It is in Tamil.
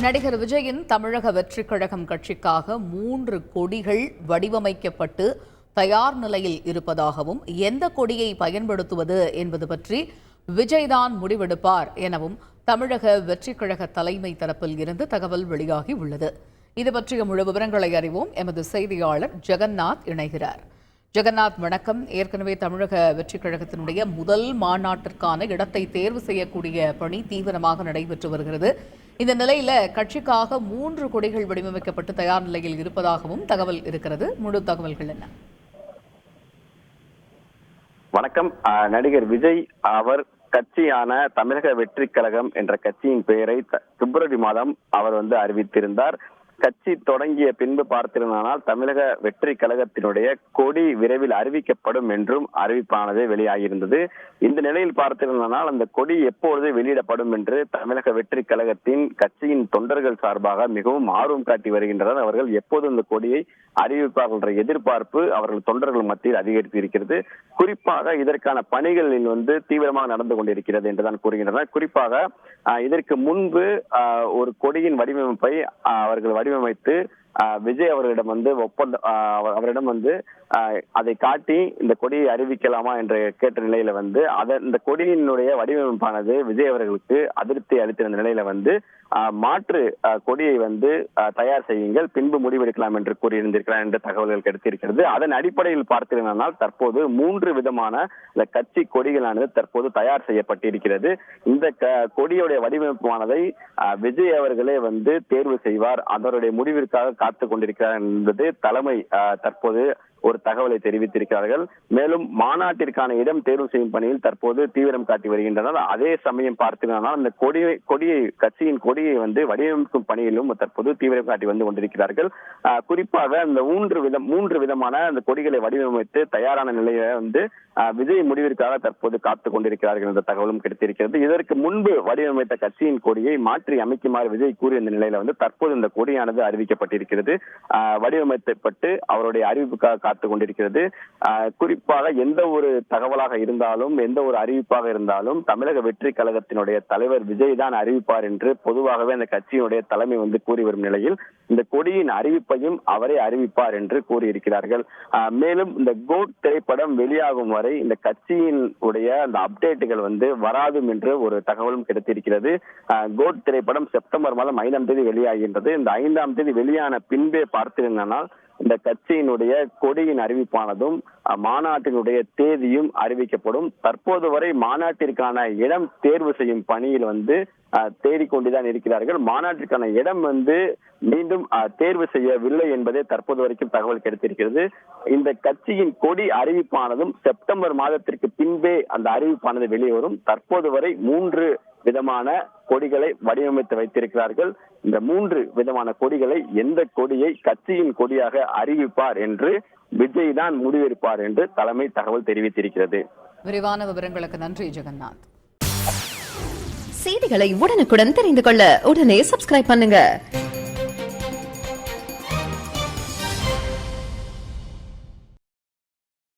நடிகர் விஜயின் தமிழக வெற்றிக் கழகம் கட்சிக்காக 3 கொடிகள் வடிவமைக்கப்பட்டு தயார் நிலையில் இருப்பதாகவும் எந்த கொடியை பயன்படுத்துவது என்பது பற்றி விஜய்தான் முடிவெடுப்பார் எனவும் தமிழக வெற்றிக் கழக தலைமை தரப்பில் இருந்து தகவல் வெளியாகி உள்ளது. இது பற்றிய முழு விவரங்களை அறிவோம். எமது செய்தியாளர் ஜெகநாத் இணைகிறார். ஜெகநாத், வணக்கம். ஏற்கனவே தமிழக வெற்றிக் கழகத்தினுடைய முதல் மாநாட்டிற்கான இடத்தை தேர்வு செய்யக்கூடிய பணி தீவிரமாக நடைபெற்று வருகிறது. இந்த நிலையில கட்சிக்காக 3 கொடிகள் வடிவமைக்கப்பட்டு தயார் நிலையில் இருப்பதாகவும் தகவல் இருக்கிறது. முழு தகவல்கள் என்ன? வணக்கம். நடிகர் விஜய் அவர் கட்சியான தமிழக வெற்றிக் கழகம் என்ற கட்சியின் பெயரை பிப்ரவரி மாதம் அவர் அறிவித்திருந்தார். கட்சி தொடங்கிய பின்பு பார்த்திருந்தால் தமிழக வெற்றி கழகத்தினுடைய கொடி விரைவில் அறிவிக்கப்படும் என்றும் அறிவிப்பானது வெளியாகியிருந்தது. இந்த நிலையில் பார்த்திருந்தால் அந்த கொடி எப்பொழுது வெளியிடப்படும் என்று தமிழக வெற்றி கழகத்தின் கட்சியின் தொண்டர்கள் சார்பாக மிகவும் ஆர்வம் காட்டி வருகின்றனர். அவர்கள் எப்போது இந்த கொடியை அறிவிப்பார்கள் என்ற எதிர்பார்ப்பு அவர்கள் தொண்டர்கள் மத்தியில் அதிகரித்து இருக்கிறது. குறிப்பாக இதற்கான பணிகளில் தீவிரமாக நடந்து கொண்டிருக்கிறது என்றுதான் கூறுகின்றனர். குறிப்பாக இதற்கு முன்பு ஒரு கொடியின் வடிவமைப்பை அவர்கள் வடிவமைத்து விஜய் அவர்களிடம் அவரிடம் அதை காட்டி இந்த கொடியை அறிவிக்கலாமா என்று கேட்ட நிலையில இந்த கொடியினுடைய வடிவமைப்பானது விஜய் அவர்களுக்கு அதிருப்தி அளித்திருந்த நிலையில மாற்று கொடியை தயார் செய்யுங்கள், பின்பு முடிவெடுக்கலாம் என்று கூறியிருந்திருக்கிறார் என்ற தகவல்கள் கிடைத்திருக்கிறது. அதன் அடிப்படையில் பார்த்திருந்தால் தற்போது 3 விதமான இந்த கட்சி கொடிகளானது தற்போது தயார் செய்யப்பட்டிருக்கிறது. இந்த கொடியுடைய வடிவமைப்பானதை விஜய் அவர்களே தேர்வு செய்வார். அவருடைய முடிவிற்காக காத்துக் கொண்டிருக்கிறார் என்பது தலைமை தற்போது ஒரு தகவலை தெரிவித்திருக்கிறார்கள். மேலும் மாநாட்டிற்கான இடம் தேர்வு செய்யும் பணியில் தற்போது தீவிரம் காட்டி வருகின்றனர். அதே சமயம் பார்த்திருந்தால் அந்த கட்சியின் கொடியை வடிவமைக்கும் பணியிலும் தற்போது தீவிரம் காட்டி கொண்டிருக்கிறார்கள். குறிப்பாக இந்த 3 விதமான அந்த கொடிகளை வடிவமைத்து தயாரான நிலையில விஜய் முடிவிற்காக தற்போது காத்துக் கொண்டிருக்கிறார்கள் என்ற தகவலும் கிடைத்திருக்கிறது. இதற்கு முன்பு வடிவமைத்த கட்சியின் கொடியை மாற்றி அமைக்குமாறு விஜய் கூறிய நிலையில தற்போது இந்த கொடியானது அறிவிக்கப்பட்டிருக்கிறது. வடிவமைக்கப்பட்டு அவருடைய அறிவிப்புக்காக காத்துக் கொண்டிருக்கிறது. குறிப்பாக எந்த ஒரு தகவலாக இருந்தாலும் எந்த ஒரு அறிவிப்பாக இருந்தாலும் தமிழக வெற்றி கழகத்தினுடைய தலைவர் விஜய் தான் அறிவிப்பார் என்று பொதுவாகவே அந்த கட்சியினுடைய தலைமை கூறி வரும் நிலையில் இந்த கொடியின் அறிவிப்பையும் அவரே அறிவிப்பார் என்று கூறியிருக்கிறார்கள். மேலும் இந்த கோட் திரைப்படம் வெளியாகும் வரை இந்த கட்சியின் உடைய அந்த அப்டேட்டுகள் வராது என்று ஒரு தகவலும் கிடைத்திருக்கிறது. கோட் திரைப்படம் செப்டம்பர் மாதம் 5ஆம் தேதி வெளியாகின்றது. இந்த 5ஆம் தேதி வெளியான பின்பே பார்த்திருந்தால் இந்த கட்சியினுடைய கொடியின் அறிவிப்பானதும் மாநாட்டினுடைய தேதியும் அறிவிக்கப்படும். தற்போது வரை மாநாட்டிற்கான இடம் தேர்வு செய்யும் பணியில் தேடிக்கொண்டுதான் இருக்கிறார்கள். மாநாட்டிற்கான இடம் மீண்டும் தேர்வு செய்யவில்லை என்பதே தற்போது வரைக்கும் தகவல் கிடைத்திருக்கிறது. இந்த கட்சியின் கொடி அறிவிப்பானதும் செப்டம்பர் மாதத்திற்கு பின்பே அந்த அறிவிப்பானது வெளிவரும். தற்போது வரை 3 விதமான கொடிகளை வடிவமைத்து வைத்திருக்கிறார்கள். இந்த 3 விதமான கொடிகளை எந்த கொடியை கட்சியின் கொடியாக அறிவிப்பார் என்று விஜய் தான் முடிவெடுப்பார் என்று தலைமை தகவல் தெரிவித்திருக்கிறது. விரிவான விவரங்களுக்கு நன்றி ஜெகநாத். செய்திகளை உடனுக்குடன் தெரிந்து கொள்ள உடனே சப்ஸ்கிரைப் பண்ணுங்க.